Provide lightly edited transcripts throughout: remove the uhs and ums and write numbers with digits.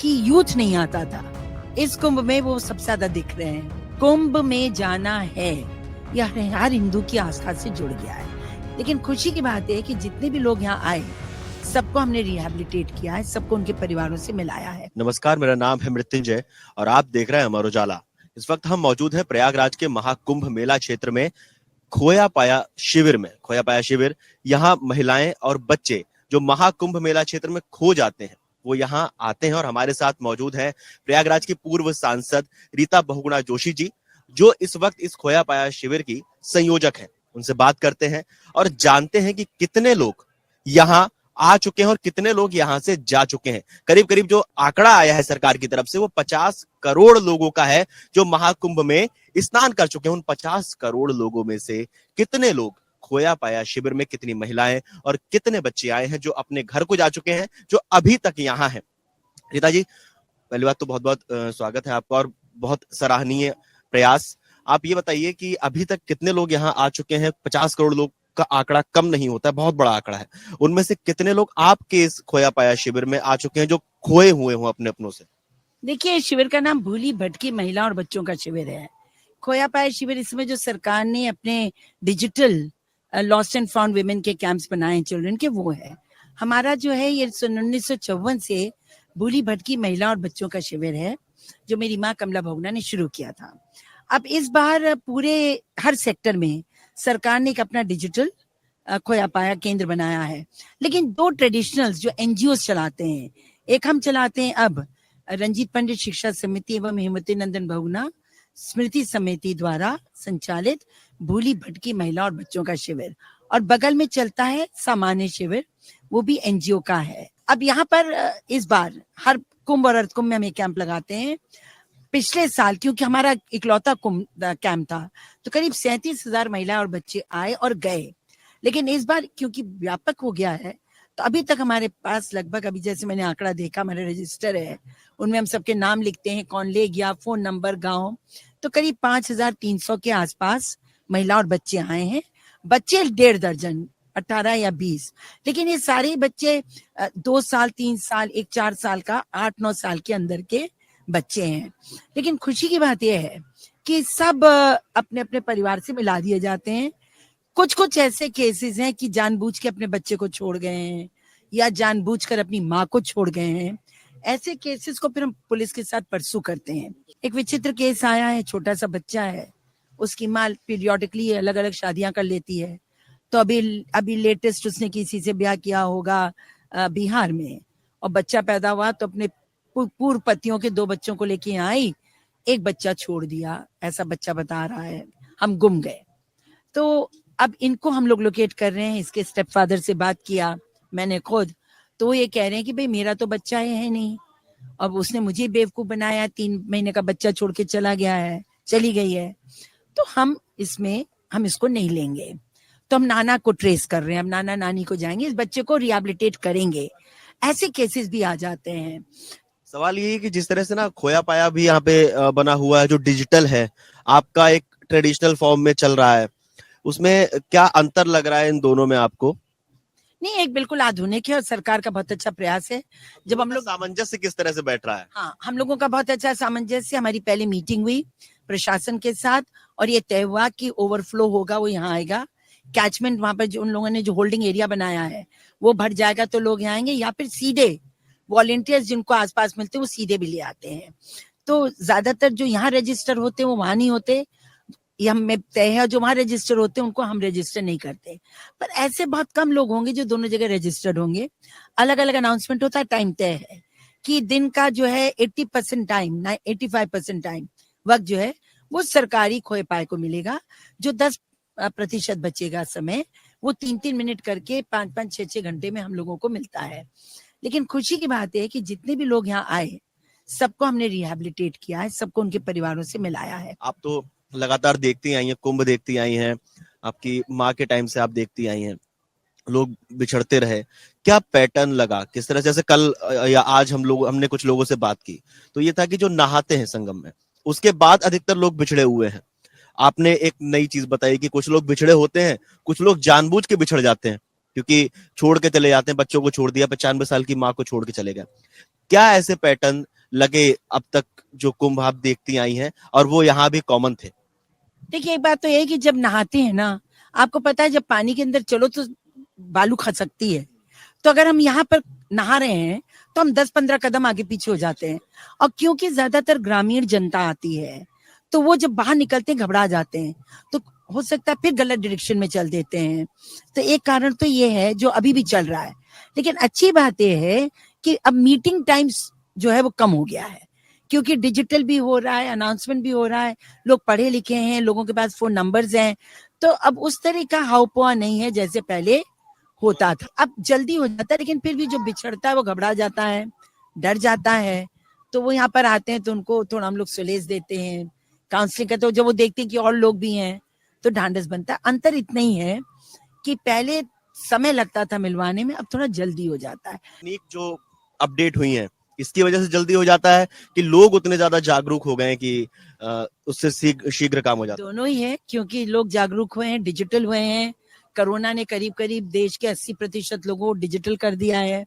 कि यूथ नहीं आता था। इस कुंभ में वो सबसे ज्यादा दिख रहे हैं। कुंभ में जाना है, यह हर हिंदू की आस्था से जुड़ गया है। लेकिन खुशी की बात है कि जितने भी लोग यहाँ आए, सबको हमने रिहैबिलिटेट किया है, सबको उनके परिवारों से मिलाया है। नमस्कार, मेरा नाम है मृत्युंजय और आप देख रहे हैं अमर उजाला। इस वक्त हम मौजूद हैं प्रयागराज के महाकुंभ मेला क्षेत्र में खोया पाया शिविर में। खोया पाया शिविर, यहाँ महिलाएं और बच्चे जो महाकुंभ मेला क्षेत्र में खो जाते हैं वो यहाँ आते हैं। और हमारे साथ मौजूद है प्रयागराज की पूर्व सांसद रीता बहुगुणा जोशी जी, जो इस वक्त इस खोया पाया शिविर की संयोजक है। उनसे बात करते हैं और जानते हैं कि कितने लोग यहाँ आ चुके हैं और कितने लोग यहाँ से जा चुके हैं। करीब करीब जो आंकड़ा आया है सरकार की तरफ से वो 50 करोड़ लोगों का है जो महाकुंभ में स्नान कर चुके हैं। उन 50 करोड़ लोगों में से कितने लोग खोया पाया शिविर में, कितनी महिलाएं और कितने बच्चे आए हैं जो अपने घर को जा चुके हैं, जो अभी तक यहाँ हैं। रीता जी, पहली बात तो बहुत बहुत स्वागत है आपका और बहुत सराहनीय प्रयास। आप ये बताइए कि अभी तक कितने लोग यहाँ आ चुके हैं। 50 करोड़ लोग का आंकड़ा कम नहीं होता है, बहुत बड़ा आंकड़ा है। उनमें से कितने लोग आपके इस खोया पाया शिविर में आ चुके हैं जो खोए हुए हों अपने अपनों से? देखिए, शिविर का नाम भूली भटकी महिला और बच्चों का शिविर है। खोया पाया शिविर, इसमें जो सरकार ने अपने digital lost and found women के कैंप्स बनाए चिल्ड्रन के, वो है। हमारा जो है ये 1954 से भूली भटकी महिला और बच्चों का शिविर है, जो मेरी माँ कमला बहुगुणा ने शुरू किया था। अब इस बार पूरे हर सेक्टर में सरकार ने एक अपना डिजिटल खोया पाया केंद्र बनाया है। लेकिन दो ट्रेडिशनल्स जो एनजीओ चलाते हैं, एक हम चलाते हैं अब रंजीत पंडित शिक्षा समिति एवं हेमवती नंदन बहुगुणा स्मृति समिति द्वारा संचालित भूली भटकी महिला और बच्चों का शिविर, और बगल में चलता है सामान्य शिविर, वो भी एनजीओ का है। अब यहाँ पर इस बार हर कुंभ और अर्धकुंभ में हम एक कैंप लगाते हैं। पिछले साल क्योंकि हमारा इकलौता कैंप था तो करीब 37,000 महिला और बच्चे आए और गए। लेकिन इस बार क्योंकि व्यापक हो गया है तो अभी तक हमारे पास लगभग, अभी जैसे मैंने आंकड़ा देखा, हमारे रजिस्टर है, उनमें हम सबके नाम लिखते हैं, कौन ले गया, फोन नंबर, गांव, तो करीब 5,300 के आसपास महिला और बच्चे आए हैं। बच्चे 1.5 दर्जन, 18 या 20। लेकिन ये सारे बच्चे 2 साल, 3 साल, एक 4 साल का, 8-9 साल के अंदर के बच्चे हैं। लेकिन खुशी की बात यह है कि सब अपने अपने परिवार से मिला दिए जाते हैं। कुछ कुछ ऐसे केसेस हैं कि जानबूझ के अपने बच्चे को छोड़ गए हैं या जानबूझकर अपनी माँ को छोड़ गए हैं। ऐसे केसेस को फिर हम पुलिस के साथ परसू करते हैं। एक विचित्र केस आया है, छोटा सा बच्चा है, उसकी माँ पीरियोडिकली अलग अलग शादियां कर लेती है। तो अभी लेटेस्ट उसने किसी से ब्याह किया होगा बिहार में, और बच्चा पैदा हुआ तो अपने पूर्व पतियों के 2 बच्चों को लेके आई, एक बच्चा छोड़ दिया, ऐसा बच्चा बता रहा है, हम गुम गए। तो अब इनको हम लोग लोकेट कर रहे हैं। इसके स्टेप फादर से बात किया मैंने खुद, तो ये कह रहे हैं कि भाई मेरा तो बच्चा है नहीं, अब उसने मुझे बेवकूफ बनाया, 3 महीने का बच्चा छोड़ के चली गई है, तो हम इसको नहीं लेंगे। तो हम नाना को ट्रेस कर रहे हैं, अब नाना नानी को जाएंगे, इस बच्चे को रिहैबिलिटेट करेंगे। ऐसे केसेस भी आ जाते हैं। सवाल ये है कि जिस तरह से ना खोया पाया भी यहाँ पे बना हुआ है, जो डिजिटल है, आपका एक ट्रेडिशनल फॉर्म में चल रहा है, उसमें क्या अंतर लग रहा है इन दोनों में आपको? नहीं, एक बिल्कुल आधुनिक है और सरकार का बहुत अच्छा प्रयास है। जब हम लोग, सामंजस्य किस तरह से बैठ रहा है? हाँ, हम लोगों का बहुत अच्छा सामंजस्य। हमारी पहली मीटिंग हुई प्रशासन के साथ और ये तय हुआ कि ओवरफ्लो होगा वो यहाँ आएगा। कैचमेंट वहां पर जो उन लोगों ने जो होल्डिंग एरिया बनाया है वो भर जाएगा तो लोग यहाँ आएंगे, या फिर सीधे वॉलेंटियर्स जिनको आसपास मिलते हैं वो सीधे भी ले आते हैं। तो ज्यादातर जो यहाँ रजिस्टर होते हैं वो वहां नहीं होते, ये हमें तय है। जो वहां रजिस्टर होते हैं उनको हम रजिस्टर नहीं करते, पर ऐसे बहुत कम लोग होंगे जो दोनों जगह रजिस्टर्ड होंगे। अलग अलग अनाउंसमेंट होता है, टाइम तय है कि दिन का जो है 80% टाइम, 85% टाइम वक्त जो है वो सरकारी खोए पाए को मिलेगा। जो 10% बचेगा समय, वो 3-3 मिनट करके 5-5, 6-6 घंटे में हम लोगों को मिलता है। लेकिन खुशी की बात है कि जितने भी लोग यहाँ आए, सबको हमने रिहैबिलिटेट किया है, सबको उनके परिवारों से मिलाया है। आप तो लगातार देखती आई हैं, कुंभ देखती आई हैं, आपकी माँ के टाइम से आप देखती आई हैं, लोग बिछड़ते रहे, क्या पैटर्न लगा? किस तरह से, जैसे कल या आज हमने कुछ लोगों से बात की तो ये था कि जो नहाते हैं संगम में, उसके बाद अधिकतर लोग बिछड़े हुए हैं। आपने एक नई चीज बताई कि कुछ लोग बिछड़े होते हैं, कुछ लोग जानबूझ के बिछड़ जाते हैं क्योंकि छोड़ के चले जाते हैं, बच्चों को छोड़ दिया, 95 साल की माँ को छोड़ के चले गए। क्या ऐसे पैटर्न लगे अब तक जो कुंभ आप देखती आई हैं, और वो यहाँ भी कॉमन थे? देखिए, एक बात तो ये है कि जब नहाते हैं ना, आपको पता है जब पानी के अंदर चलो तो बालू खसकती है। तो अगर हम यहाँ पर नहा रहे हैं तो हम 10-15 कदम आगे पीछे हो जाते हैं। और क्योंकि ज्यादातर ग्रामीण जनता आती है तो वो जब बाहर निकलते हैं घबरा जाते हैं, तो हो सकता है फिर गलत डायरेक्शन में चल देते हैं। तो एक कारण तो ये है जो अभी भी चल रहा है। लेकिन अच्छी बात यह है कि अब मीटिंग टाइम्स जो है वो कम हो गया है, क्योंकि डिजिटल भी हो रहा है, अनाउंसमेंट भी हो रहा है, लोग पढ़े लिखे हैं, लोगों के पास फोन नंबर्स हैं। तो अब उस तरह का हाव नहीं है जैसे पहले होता था। अब जल्दी हो जाता है, लेकिन फिर भी जो बिछड़ता है वो घबरा जाता है, डर जाता है। तो वो यहाँ पर आते हैं तो उनको थोड़ा हम लोग सुलेस देते हैं, काउंसलिंग करते हैं। जब वो देखते हैं कि और लोग भी हैं तो ढांढस बनता है। अंतर इतना ही है कि पहले समय लगता था मिलवाने में, अब थोड़ा जल्दी हो जाता है। तकनीक जो अपडेट हुई है इसकी वजह से जल्दी हो जाता है कि लोग उतने ज्यादा जागरूक हो गए हैं कि उससे शीघ्र काम हो जाता है? दोनों ही है, क्योंकि लोग जागरूक हुए हैं, डिजिटल हुए हैं। कोरोना ने करीब करीब देश के 80% लोगों को डिजिटल कर दिया है।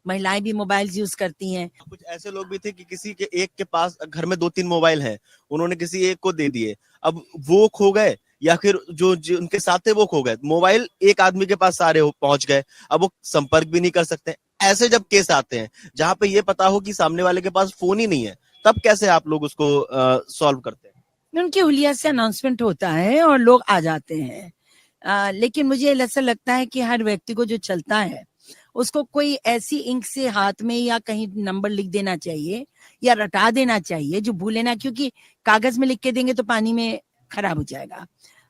महिलाएं भी मोबाइल यूज करती हैं। कुछ ऐसे लोग भी थे कि किसी के एक के पास घर में 2-3 मोबाइल हैं, उन्होंने किसी एक को दे दिए, अब वो खो गए, या फिर जो उनके साथ थे वो खो गए। मोबाइल एक आदमी के पास सारे पहुंच गए, अब वो संपर्क भी नहीं कर सकते। ऐसे जब केस आते हैं जहां पे ये पता हो कि सामने वाले के पास फोन ही नहीं है, तब कैसे आप लोग उसको सॉल्व करते हैं? उनकी हुलिया से अनाउंसमेंट होता है और लोग आ जाते हैं। लेकिन मुझे ऐसा लगता है कि हर व्यक्ति को जो चलता है उसको कोई ऐसी इंक से हाथ में या कहीं नंबर लिख देना चाहिए या रटा देना चाहिए जो भूले ना, क्योंकि कागज में लिख के देंगे तो पानी में खराब हो जाएगा।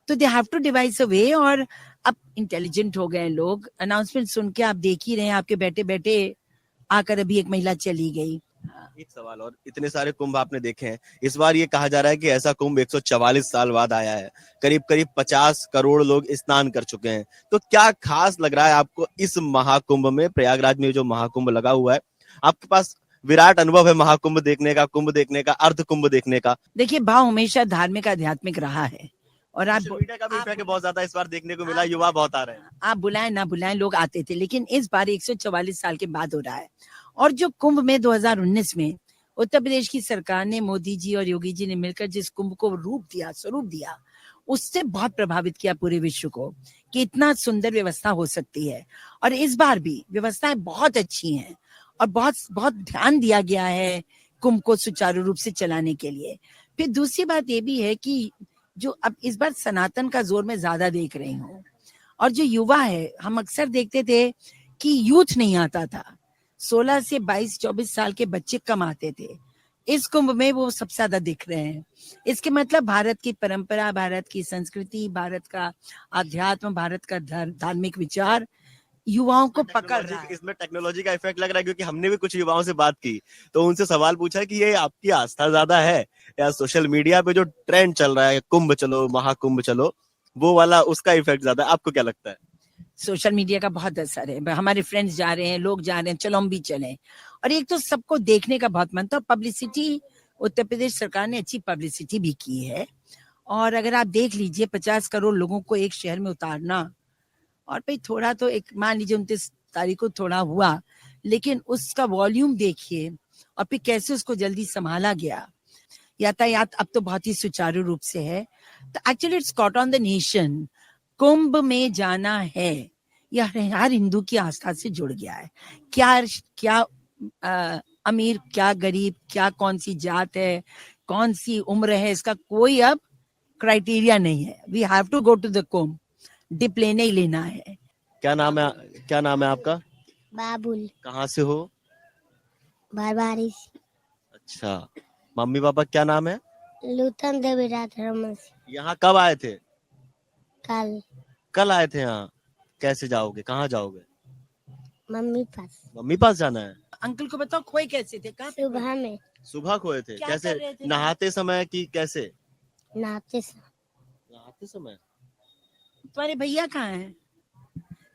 तो दे हैव टू डिवाइस अ वे। और अब इंटेलिजेंट हो गए लोग, अनाउंसमेंट सुन के आप देख ही रहे हैं, आपके बैठे बैठे आकर अभी एक महिला चली गई। एक सवाल और, इतने सारे कुंभ आपने देखे हैं, इस बार ये कहा जा रहा है कि ऐसा कुंभ 144 साल बाद आया है, करीब करीब 50 करोड़ लोग स्नान कर चुके हैं। तो क्या खास लग रहा है आपको इस महाकुंभ में? प्रयागराज में जो महाकुंभ लगा हुआ है, आपके पास विराट अनुभव है महाकुंभ देखने का, कुंभ देखने का, अर्ध कुंभ देखने का। देखिए, भाव हमेशा धार्मिक आध्यात्मिक रहा है। और आप सोशल मीडिया का भी आप इफेक्ट बहुत ज्यादा इस बार देखने को मिला, युवा बहुत आ रहे हैं। आप बुलाएं ना बुलाएं लोग आते थे, लेकिन इस बार 144 साल के बाद हो रहा है। और जो कुंभ में 2019 में उत्तर प्रदेश की सरकार ने, मोदी जी और योगी जी ने मिलकर जिस कुंभ को रूप दिया, स्वरूप दिया, उससे बहुत प्रभावित किया पूरे विश्व को कि इतना सुंदर व्यवस्था हो सकती है। और इस बार भी व्यवस्थाएं बहुत अच्छी हैं और बहुत बहुत ध्यान दिया गया है कुंभ को सुचारू रूप से चलाने के लिए। फिर दूसरी बात ये भी है कि जो अब इस बार सनातन का जोर मैं ज्यादा देख रही हूँ। और जो युवा है, हम अक्सर देखते थे कि यूथ नहीं आता था, 16 से 22-24 साल के बच्चे कम आते थे। इस कुंभ में वो सबसे ज्यादा दिख रहे हैं। इसके मतलब भारत की परंपरा, भारत की संस्कृति, भारत का अध्यात्म, भारत का धार्मिक विचार युवाओं को पकड़ रहा है। इसमें टेक्नोलॉजी का इफेक्ट लग रहा है, क्योंकि हमने भी कुछ युवाओं से बात की तो उनसे सवाल पूछा कि ये आपकी आस्था ज्यादा है या सोशल मीडिया पे जो ट्रेंड चल रहा है, कुंभ चलो महाकुंभ चलो, वो वाला उसका इफेक्ट ज्यादा है? आपको क्या लगता है? सोशल मीडिया का बहुत असर है। हमारे फ्रेंड्स जा रहे हैं, लोग जा रहे हैं, चलो हम भी चलें। और एक तो सबको देखने का बहुत मन था। पब्लिसिटी, उत्तर प्रदेश सरकार ने अच्छी पब्लिसिटी भी की है। और अगर आप देख लीजिए 50 करोड़ लोगों को एक शहर में उतारना, और भाई थोड़ा तो एक मान लीजिए 29 तारीख को थोड़ा हुआ, लेकिन उसका वॉल्यूम देखिए और फिर कैसे उसको जल्दी संभाला गया। यातायात अब तो बहुत ही सुचारू रूप से है। तो actually it's caught on the nation. Kumbh में जाना है, यह हर हिंदू की आस्था से जुड़ गया है। क्या क्या अमीर, क्या गरीब, क्या कौन सी जात है, कौन सी उम्र है, इसका कोई अब क्राइटेरिया नहीं है। We have to go to the Kumbh, dip लेने ही लेना है। क्या नाम है आपका? बाबुल। कहाँ से हो? बारबारिश। अच्छा, मम्मी पापा क्या नाम है? लूथन देवी राधरमन। यहाँ कब आए थे? कल। कल आए थे यहाँ। कैसे जाओगे, कहाँ जाओगे? मम्मी पास। मम्मी पास जाना है। अंकल को बताओ खोए कैसे थे, कहाँ पे खोए? सुबह में सुबह खोए थे? क्या कैसे? कर रहे थे? नहाते समय कि कैसे? नहाते समय। नहाते समय। तुम्हारे भैया कहाँ हैं?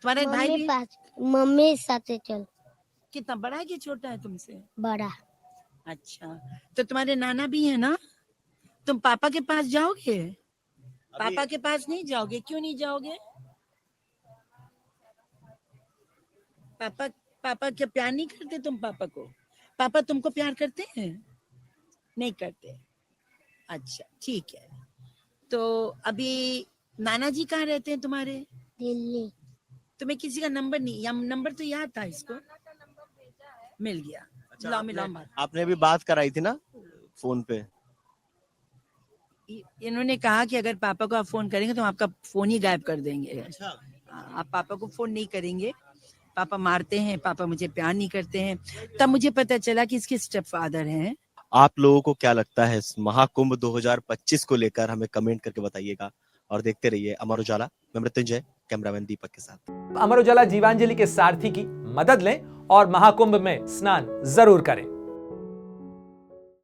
तुम्हारे भाई मम्मी भी? पास। मम्मी साथे चल। कितना बड़ा है कि छोटा है तुमसे? बड़ा। अच्छा, तो तुम्हारे नाना भी है ना? तुम पापा के पास जाओगे? पापा के पास नहीं जाओगे? क्यों नहीं जाओगे? पापा पापा क्या प्यार नहीं करते तुम पापा को? पापा तुमको प्यार करते हैं? नहीं करते। अच्छा ठीक है। तो अभी नाना जी कहाँ रहते हैं तुम्हारे? दिल्ली। तुम्हें किसी का नंबर नहीं, या नंबर तो याद था इसको, मिल गया। लाओ मिलाओ बात। आपने अभी बात कराई थी ना फोन पे। इन्होंने कहा कि अगर पापा को आप फोन करेंगे तो हम आपका फोन ही गायब कर देंगे। आप पापा को फोन नहीं करेंगे, पापा मारते हैं, पापा मुझे प्यार नहीं करते हैं। तब मुझे पता चला कि इसके स्टेप फादर हैं। आप लोगों को क्या लगता है इस महाकुंभ 2025 को लेकर, हमें कमेंट करके बताइएगा और देखते रहिए अमर उजाला। मैं मृत्युंजय, कैमरामैन दीपक के साथ। अमर उजाला जीवांजलि के सारथी की मदद लें और महाकुंभ में स्नान जरूर करें।